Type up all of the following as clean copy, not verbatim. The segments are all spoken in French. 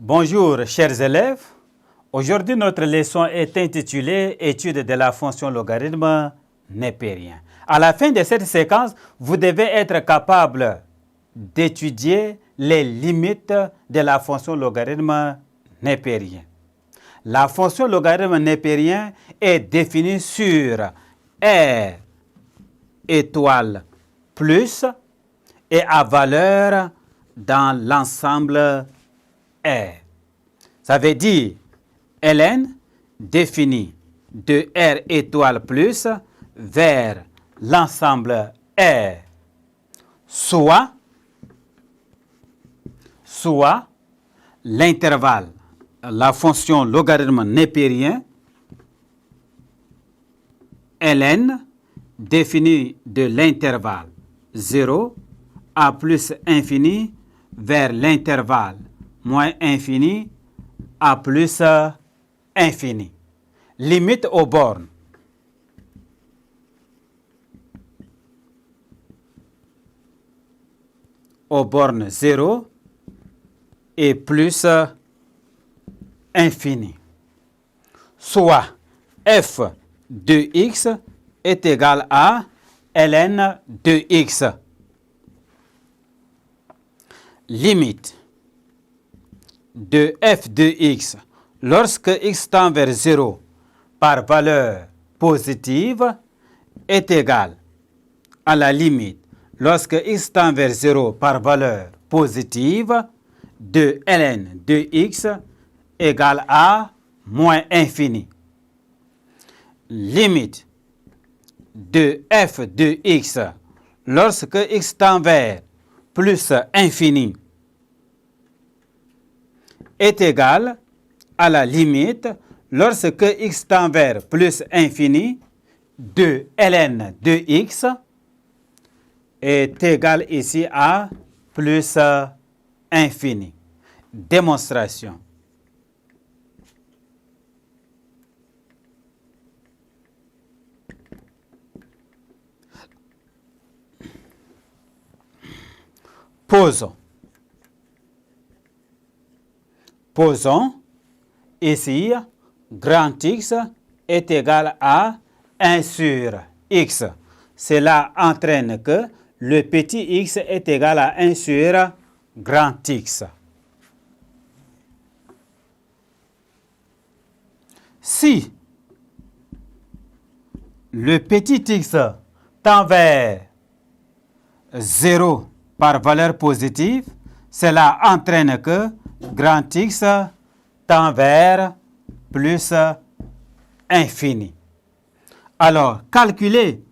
Bonjour chers élèves, aujourd'hui notre leçon est intitulée « Étude de la fonction logarithme népérien ». À la fin de cette séquence, vous devez être capable d'étudier les limites de la fonction logarithme népérien. La fonction logarithme népérien est définie sur R étoile plus et à valeur dans l'ensemble R. Ça veut dire ln défini de R étoile plus vers l'ensemble R, soit l'intervalle, la fonction logarithme népérien, ln défini de l'intervalle 0 à plus infini vers l'intervalle moins infini à plus infini. Limite aux bornes. Aux bornes 0 et plus infini. Soit f de x est égal à ln de x. Limite de f de x lorsque x tend vers 0 par valeur positive est égal à la limite lorsque x tend vers 0 par valeur positive de ln de x égale à moins infini. Limite de f de x lorsque x tend vers plus infini est égal à la limite lorsque x tend vers plus infini de ln de x est égal ici à plus infini. Démonstration. Posons ici grand X est égal à 1 sur X. Cela entraîne que le petit x est égal à 1 sur grand X. Si le petit x tend vers 0 par valeur positive, cela entraîne que grand X tend vers plus infini. Alors, calculez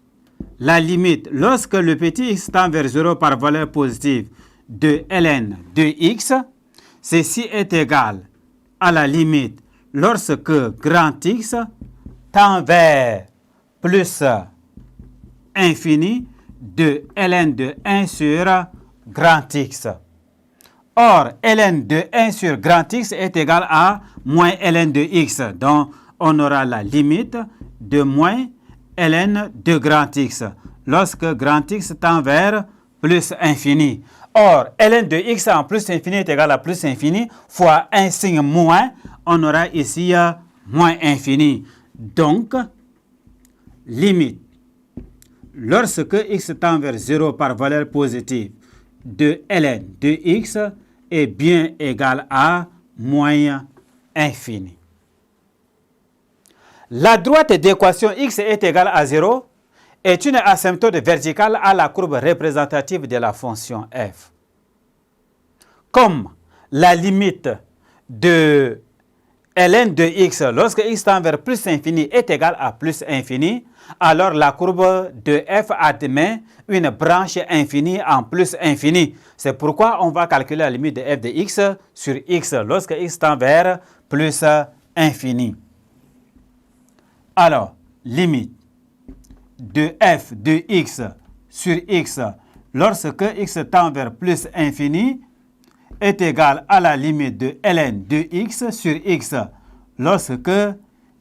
la limite lorsque le petit x tend vers 0 par valeur positive de ln de x. Ceci est égal à la limite lorsque grand X tend vers plus infini de ln de 1 sur grand X. Or, ln de 1 sur grand X est égal à moins ln de x. Donc, on aura la limite de moins ln de grand X lorsque grand X tend vers plus infini. Or, ln de x en plus infini est égal à plus infini fois un signe moins. On aura ici moins infini. Donc, limite lorsque x tend vers 0 par valeur positive de ln de x est bien égal à moins infini. La droite d'équation x est égale à 0 est une asymptote verticale à la courbe représentative de la fonction f. Comme la limite de ln de x lorsque x tend vers plus infini est égale à plus infini, alors la courbe de f admet une branche infinie en plus infini. C'est pourquoi on va calculer la limite de f de x sur x lorsque x tend vers plus infini. Alors, limite de f de x sur x lorsque x tend vers plus infini est égal à la limite de ln de x sur x lorsque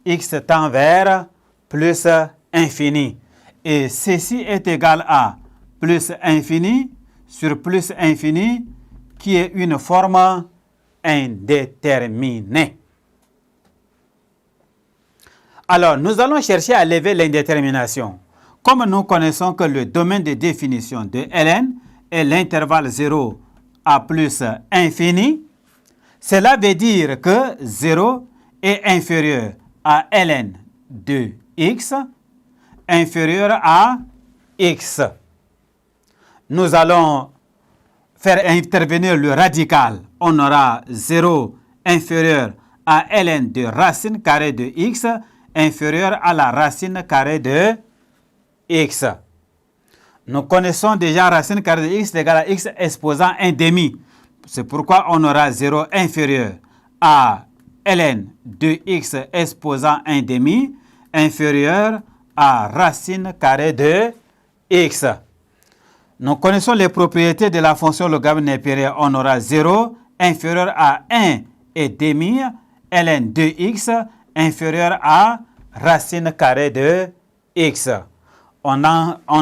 x tend vers plus infini. Et ceci est égal à plus infini sur plus infini qui est une forme indéterminé. Alors, nous allons chercher à lever l'indétermination. Comme nous connaissons que le domaine de définition de Ln est l'intervalle 0 à plus infini, cela veut dire que 0 est inférieur à Ln de x, inférieur à x. Nous allons faire intervenir le radical. On aura 0 inférieur à Ln de racine carrée de x, inférieur à la racine carrée de x. Nous connaissons déjà racine carrée de x égale à x exposant 1 demi. C'est pourquoi on aura 0 inférieur à ln de x exposant 1 demi, inférieur à racine carrée de x. Nous connaissons les propriétés de la fonction logarithme népérien. On aura 0 inférieur à 1 et demi, ln de x inférieur à racine carrée de x. On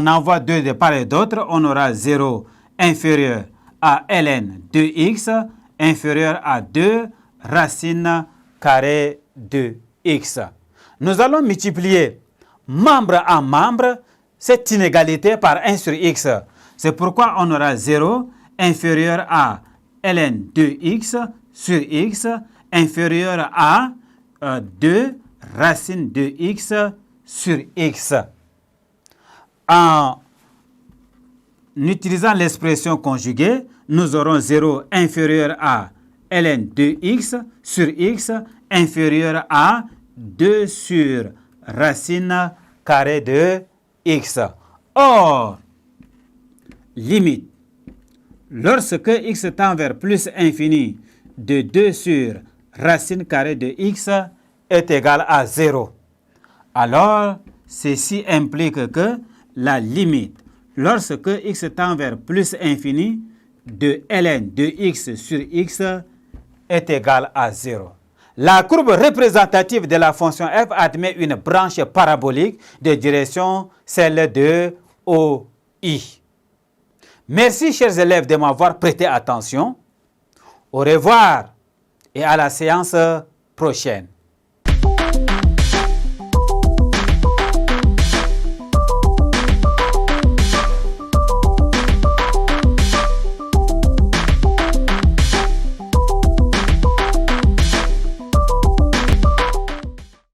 envoie 2 de part et d'autre, on aura 0 inférieur à ln de x inférieur à 2 racine carrée de x. Nous allons multiplier membre en membre cette inégalité par 1 sur x. C'est pourquoi on aura 0 inférieur à ln de x sur x inférieur à 2 racine de x sur x. En utilisant l'expression conjuguée, nous aurons 0 inférieur à ln de x sur x inférieur à 2 sur racine carrée de x. Or, limite, lorsque x tend vers plus infini de 2 sur racine carrée de x est égal à 0. Alors, ceci implique que la limite, lorsque x tend vers plus infini de ln de x sur x est égal à 0. La courbe représentative de la fonction f admet une branche parabolique de direction celle de OI. Merci, chers élèves, de m'avoir prêté attention. Au revoir et à la séance prochaine.